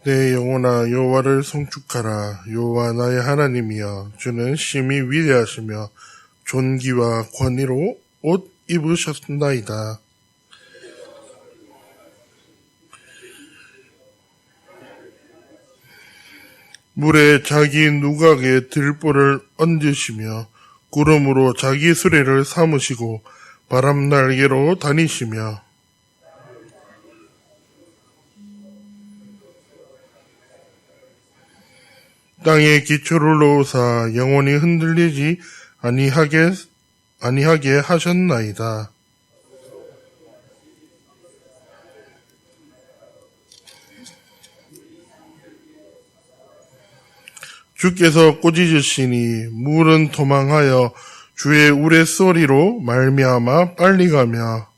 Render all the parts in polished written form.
내 영혼아 여호와를 송축하라. 여호와 나의 하나님이여, 주는 심히 위대하시며 존귀와 권위로 옷 입으셨나이다. 물에 자기 누각에 들보를 얹으시며 구름으로 자기 수레를 삼으시고 바람 날개로 다니시며 땅에 기초를 놓으사 영원히 흔들리지 아니하게 하셨나이다. 주께서 꾸짖으시니 물은 도망하여 주의 우레소리로 말미암아 빨리 가며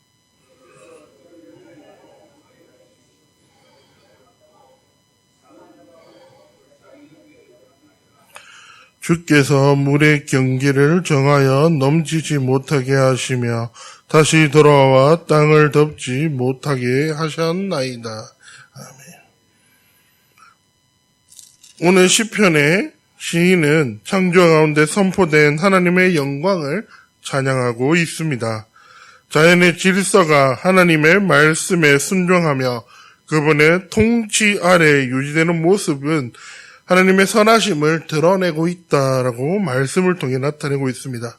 주께서 물의 경계를 정하여 넘치지 못하게 하시며 다시 돌아와 땅을 덮지 못하게 하셨나이다. 아멘. 오늘 시편의 시인은 창조 가운데 선포된 하나님의 영광을 찬양하고 있습니다. 자연의 질서가 하나님의 말씀에 순종하며 그분의 통치 아래 유지되는 모습은 하나님의 선하심을 드러내고 있다라고 말씀을 통해 나타내고 있습니다.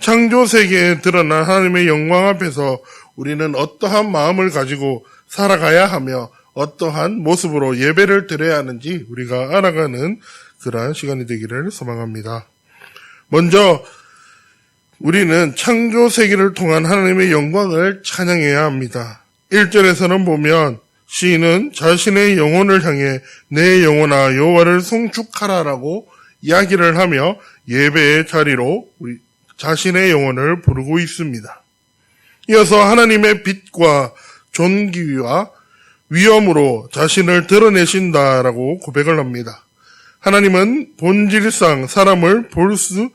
창조 세계에 드러난 하나님의 영광 앞에서 우리는 어떠한 마음을 가지고 살아가야 하며 어떠한 모습으로 예배를 드려야 하는지 우리가 알아가는 그러한 시간이 되기를 소망합니다. 먼저 우리는 창조 세계를 통한 하나님의 영광을 찬양해야 합니다. 1절에서는 보면 시인은 자신의 영혼을 향해 내 영혼아 여호와를 송축하라라고 이야기를 하며 예배의 자리로 우리 자신의 영혼을 부르고 있습니다. 이어서 하나님의 빛과 존귀와 위엄으로 자신을 드러내신다라고 고백을 합니다. 하나님은 본질상 사람이 볼 수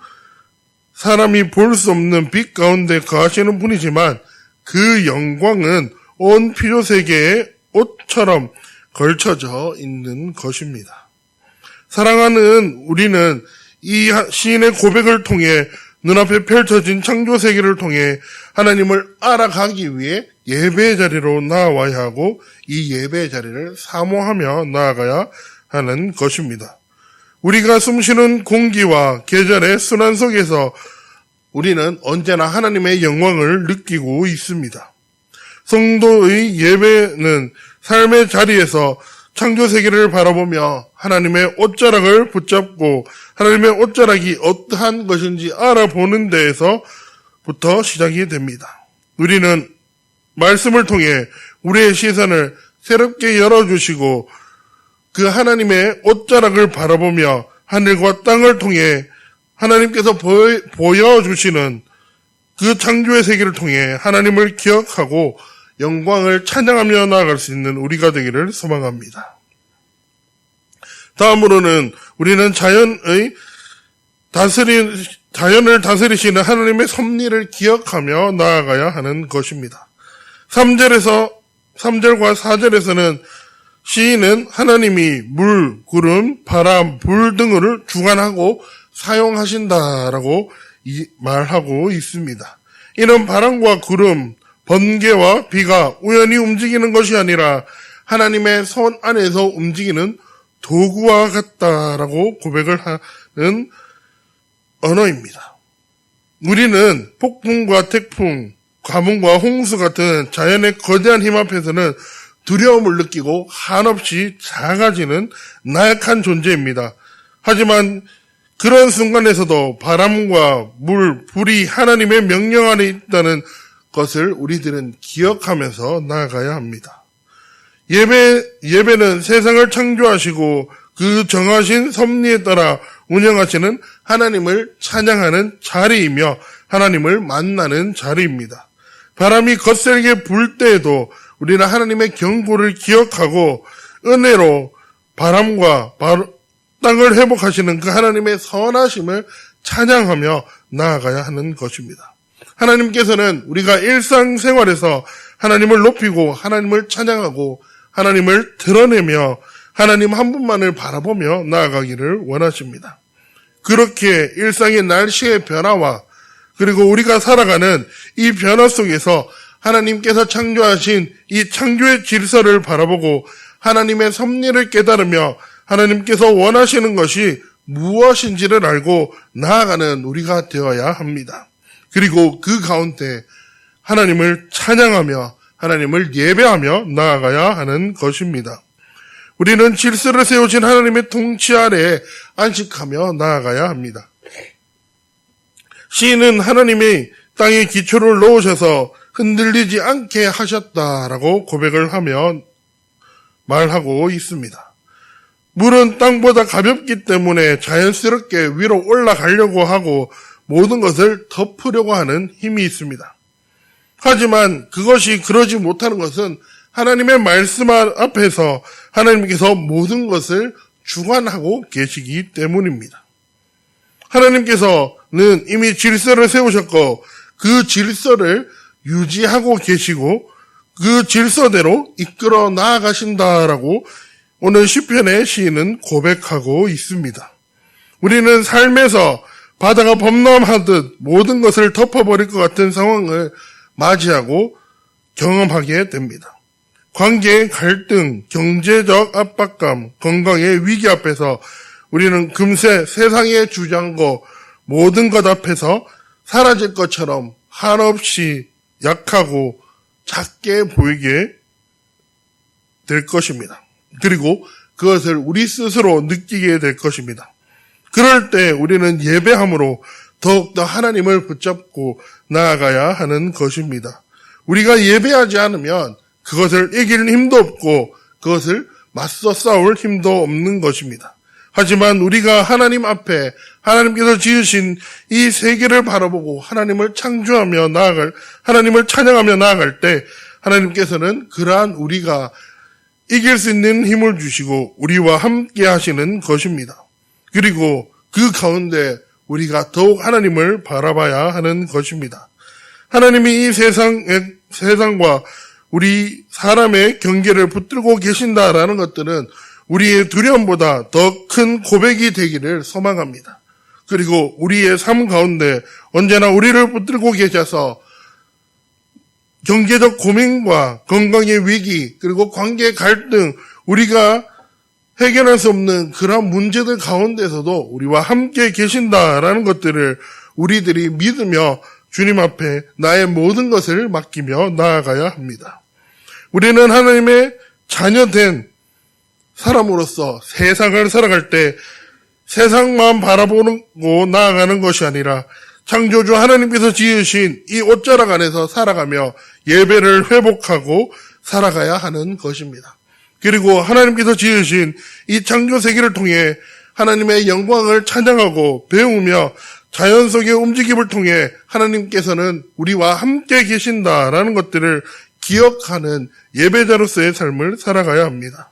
없는 빛 가운데 거하시는 분이지만 그 영광은 온 피조세계에 옷처럼 걸쳐져 있는 것입니다. 사랑하는 우리는 이 시인의 고백을 통해 눈앞에 펼쳐진 창조세계를 통해 하나님을 알아가기 위해 예배의 자리로 나와야 하고 이 예배의 자리를 사모하며 나아가야 하는 것입니다. 우리가 숨쉬는 공기와 계절의 순환 속에서 우리는 언제나 하나님의 영광을 느끼고 있습니다. 성도의 예배는 삶의 자리에서 창조세계를 바라보며 하나님의 옷자락을 붙잡고 하나님의 옷자락이 어떠한 것인지 알아보는 데에서부터 시작이 됩니다. 우리는 말씀을 통해 우리의 시선을 새롭게 열어주시고 그 하나님의 옷자락을 바라보며 하늘과 땅을 통해 하나님께서 보여주시는 그 창조의 세계를 통해 하나님을 기억하고 영광을 찬양하며 나아갈 수 있는 우리가 되기를 소망합니다. 다음으로는 우리는 자연을 다스리시는 하나님의 섭리를 기억하며 나아가야 하는 것입니다. 3절과 4절에서는 시인은 하나님이 물, 구름, 바람, 불 등을 주관하고 사용하신다라고 말하고 있습니다. 이는 바람과 구름, 번개와 비가 우연히 움직이는 것이 아니라 하나님의 손 안에서 움직이는 도구와 같다라고 고백을 하는 언어입니다. 우리는 폭풍과 태풍, 가뭄과 홍수 같은 자연의 거대한 힘 앞에서는 두려움을 느끼고 한없이 작아지는 나약한 존재입니다. 하지만 그런 순간에서도 바람과 물, 불이 하나님의 명령 안에 있다는 것을 우리들은 기억하면서 나아가야 합니다. 예배는 세상을 창조하시고 그 정하신 섭리에 따라 운영하시는 하나님을 찬양하는 자리이며 하나님을 만나는 자리입니다. 바람이 거세게 불 때에도 우리는 하나님의 경고를 기억하고 은혜로 바람과 땅을 회복하시는 그 하나님의 선하심을 찬양하며 나아가야 하는 것입니다. 하나님께서는 우리가 일상생활에서 하나님을 높이고 하나님을 찬양하고 하나님을 드러내며 하나님 한 분만을 바라보며 나아가기를 원하십니다. 그렇게 일상의 날씨의 변화와 그리고 우리가 살아가는 이 변화 속에서 하나님께서 창조하신 이 창조의 질서를 바라보고 하나님의 섭리를 깨달으며 하나님께서 원하시는 것이 무엇인지를 알고 나아가는 우리가 되어야 합니다. 그리고 그 가운데 하나님을 찬양하며 하나님을 예배하며 나아가야 하는 것입니다. 우리는 질서를 세우신 하나님의 통치 아래에 안식하며 나아가야 합니다. 시인은 하나님이 땅에 기초를 놓으셔서 흔들리지 않게 하셨다라고 고백을 하며 말하고 있습니다. 물은 땅보다 가볍기 때문에 자연스럽게 위로 올라가려고 하고 모든 것을 덮으려고 하는 힘이 있습니다. 하지만 그것이 그러지 못하는 것은 하나님의 말씀 앞에서 하나님께서 모든 것을 주관하고 계시기 때문입니다. 하나님께서는 이미 질서를 세우셨고 그 질서를 유지하고 계시고 그 질서대로 이끌어 나아가신다라고 오늘 시편의 시인은 고백하고 있습니다. 우리는 삶에서 바다가 범람하듯 모든 것을 덮어버릴 것 같은 상황을 맞이하고 경험하게 됩니다. 관계의 갈등, 경제적 압박감, 건강의 위기 앞에서 우리는 금세 세상의 주장고 모든 것 앞에서 사라질 것처럼 한없이 약하고 작게 보이게 될 것입니다. 그리고 그것을 우리 스스로 느끼게 될 것입니다. 그럴 때 우리는 예배함으로 더욱더 하나님을 붙잡고 나아가야 하는 것입니다. 우리가 예배하지 않으면 그것을 이길 힘도 없고 그것을 맞서 싸울 힘도 없는 것입니다. 하지만 우리가 하나님 앞에 하나님께서 지으신 이 세계를 바라보고 하나님을 창조하며 하나님을 찬양하며 나아갈 때 하나님께서는 그러한 우리가 이길 수 있는 힘을 주시고 우리와 함께 하시는 것입니다. 그리고 그 가운데 우리가 더욱 하나님을 바라봐야 하는 것입니다. 하나님이 이 세상과 우리 사람의 경계를 붙들고 계신다라는 것들은 우리의 두려움보다 더 큰 고백이 되기를 소망합니다. 그리고 우리의 삶 가운데 언제나 우리를 붙들고 계셔서 경제적 고민과 건강의 위기 그리고 관계의 갈등 우리가 해결할 수 없는 그런 문제들 가운데서도 우리와 함께 계신다라는 것들을 우리들이 믿으며 주님 앞에 나의 모든 것을 맡기며 나아가야 합니다. 우리는 하나님의 자녀된 사람으로서 세상을 살아갈 때 세상만 바라보고 나아가는 것이 아니라 창조주 하나님께서 지으신 이 옷자락 안에서 살아가며 예배를 회복하고 살아가야 하는 것입니다. 그리고 하나님께서 지으신 이 창조 세계를 통해 하나님의 영광을 찬양하고 배우며 자연 속의 움직임을 통해 하나님께서는 우리와 함께 계신다라는 것들을 기억하는 예배자로서의 삶을 살아가야 합니다.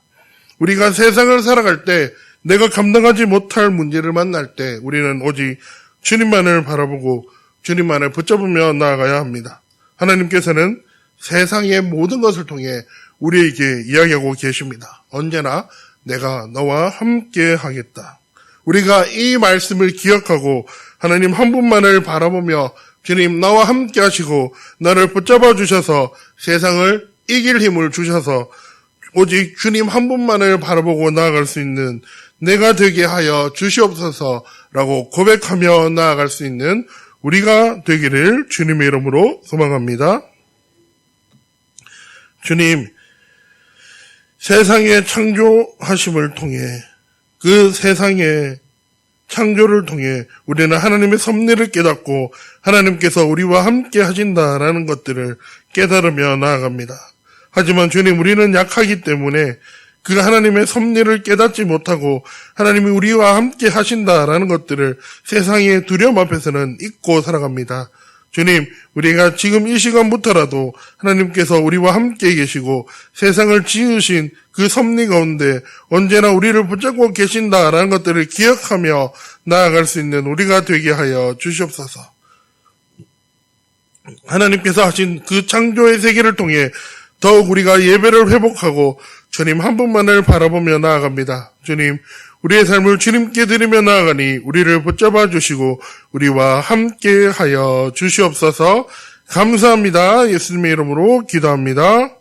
우리가 세상을 살아갈 때 내가 감당하지 못할 문제를 만날 때 우리는 오직 주님만을 바라보고 주님만을 붙잡으며 나아가야 합니다. 하나님께서는 세상의 모든 것을 통해 우리에게 이야기하고 계십니다. 언제나 내가 너와 함께 하겠다. 우리가 이 말씀을 기억하고 하나님 한 분만을 바라보며 주님 나와 함께 하시고 나를 붙잡아 주셔서 세상을 이길 힘을 주셔서 오직 주님 한 분만을 바라보고 나아갈 수 있는 내가 되게 하여 주시옵소서라고 고백하며 나아갈 수 있는 우리가 되기를 주님의 이름으로 소망합니다. 주님, 세상의 창조하심을 통해 그 세상의 창조를 통해 우리는 하나님의 섭리를 깨닫고 하나님께서 우리와 함께 하신다라는 것들을 깨달으며 나아갑니다. 하지만 주님, 우리는 약하기 때문에 그 하나님의 섭리를 깨닫지 못하고 하나님이 우리와 함께 하신다라는 것들을 세상의 두려움 앞에서는 잊고 살아갑니다. 주님, 우리가 지금 이 시간부터라도 하나님께서 우리와 함께 계시고 세상을 지으신 그 섭리 가운데 언제나 우리를 붙잡고 계신다라는 것들을 기억하며 나아갈 수 있는 우리가 되게 하여 주시옵소서. 하나님께서 하신 그 창조의 세계를 통해 더욱 우리가 예배를 회복하고 주님 한 분만을 바라보며 나아갑니다. 주님, 우리의 삶을 주님께 드리며 나아가니 우리를 붙잡아 주시고 우리와 함께 하여 주시옵소서. 감사합니다. 예수님의 이름으로 기도합니다.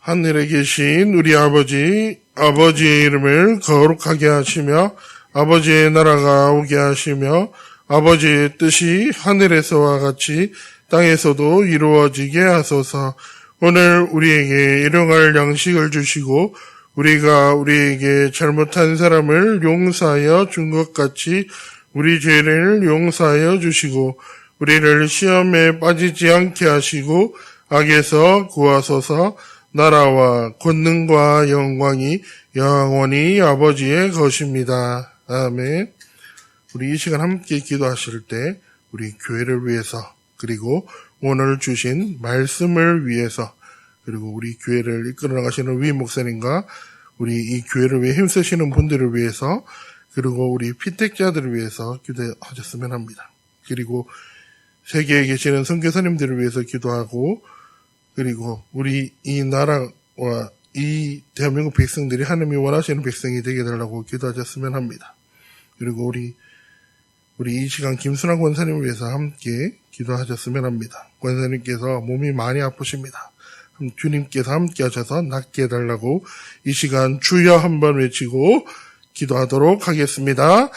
하늘에 계신 우리 아버지의 이름을 거룩하게 하시며 아버지의 나라가 오게 하시며 아버지의 뜻이 하늘에서와 같이 땅에서도 이루어지게 하소서. 오늘 우리에게 일용할 양식을 주시고 우리가 우리에게 잘못한 사람을 용서하여 준 것 같이 우리 죄를 용서하여 주시고 우리를 시험에 빠지지 않게 하시고 악에서 구하소서. 나라와 권능과 영광이 영원히 아버지의 것입니다. 아멘. 우리 이 시간 함께 기도하실 때 우리 교회를 위해서 그리고 오늘 주신 말씀을 위해서 그리고 우리 교회를 이끌어 나가시는 위 목사님과 우리 이 교회를 위해 힘쓰시는 분들을 위해서 그리고 우리 피택자들을 위해서 기도하셨으면 합니다. 그리고 세계에 계시는 선교사님들을 위해서 기도하고 그리고 우리 이 나라와 이 대한민국 백성들이 하나님이 원하시는 백성이 되게 달라고 기도하셨으면 합니다. 그리고 우리 이 시간 김순환 권사님을 위해서 함께 기도하셨으면 합니다. 권사님께서 몸이 많이 아프십니다. 주님께서 함께 하셔서 낫게 해달라고 이 시간 주여 한번 외치고 기도하도록 하겠습니다.